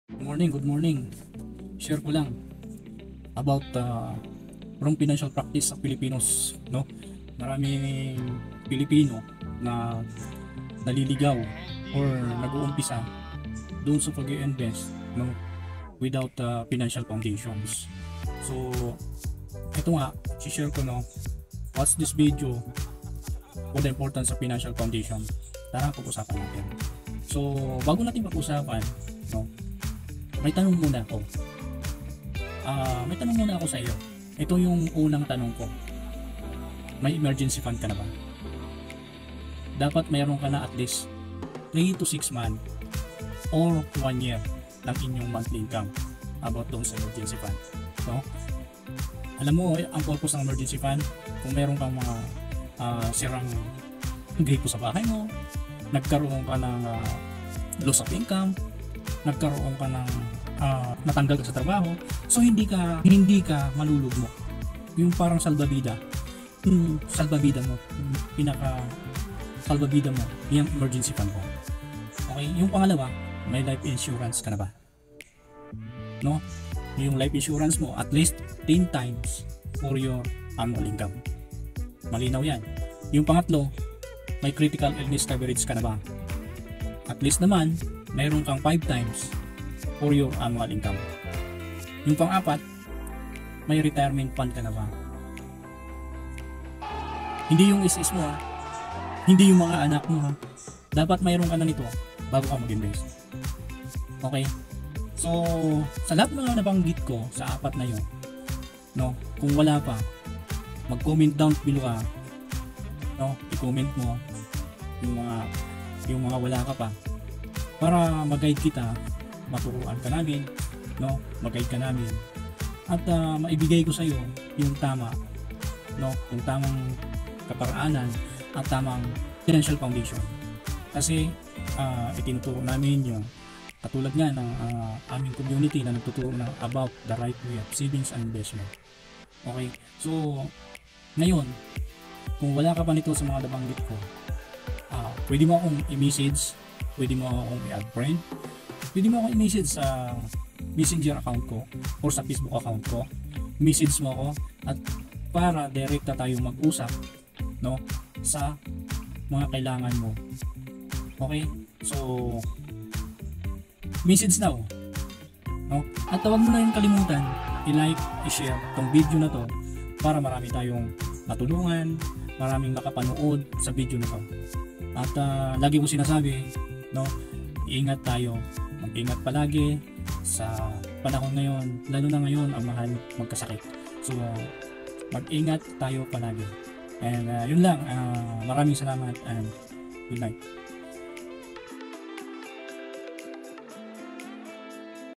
Good morning. Share ko lang about wrong financial practice sa Pilipinos, no? Maraming Pilipino na naliligaw or nag-uumpisa doon sa pag-i-invest, no? Without financial foundations. So, ito nga, share ko, no? Watch this video for the importance of financial foundation. Tara, pag-usapan natin. So, bago natin pag-usapan, no? May tanong muna ako. Sa iyo. Ito yung unang tanong ko. May emergency fund ka na ba? Dapat mayroon ka na at least 3 to 6 months or 1 year ng inyong monthly income about doon sa emergency fund. No? Alam mo, ang purpose ng emergency fund, kung meron kang mga sirang gripo sa bahay mo, nagkaroon ka ng loss of income, nagkaroon ka ng natanggal ka sa trabaho, so hindi ka malulugmok. Yung parang salbabida mo, pinaka salbabida mo, yung emergency fund mo. Okay, yung pangalawa, may life insurance ka na ba? No? Yung life insurance mo at least 10 times for your annual income. Malinaw yan. Yung pangatlo, may critical illness coverage ka na ba? At least naman mayroon kang 5 times for your annual income. Yung pang-apat, may retirement fund ka na ba? Hindi yung is mo, hindi yung mga anak mo, ha? Dapat mayroon ka na nito bago ka mag-invest. Okay? So, sa lahat ng mga nabanggit ko sa apat na yun, no, kung wala pa, mag-comment down below ka, no, i-comment mo yung mga wala ka pa, para mag-guide kita, maturuan ka namin, no, mag-guide ka namin, at maibigay ko sa iyo yung tama, no, yung tamang kaparaanan at tamang financial foundation. Kasi itinuturo namin yung katulad nga ng aming community na nagtuturo na about the right way of savings and investment. Okay, so ngayon, kung wala ka pa nito sa mga nabanggit ko, pwede mo akong i-message, pwede mo akong i-add friend, pwede mo akong i-message sa messenger account ko or sa Facebook account ko. Message mo ako at para direkta tayo mag-usap, no, sa mga kailangan mo. Okay, so message now, no? At huwag mo na yung kalimutan i-like, i-share tong video na to para marami tayong matulungan, maraming nakapanood sa video na to. At lagi ko sinasabi, no, iingat tayo, mag-ingat palagi sa panahon ngayon, lalo na ngayon ang mahal magkasakit. So mag-ingat tayo palagi. And yun lang, maraming salamat and good night.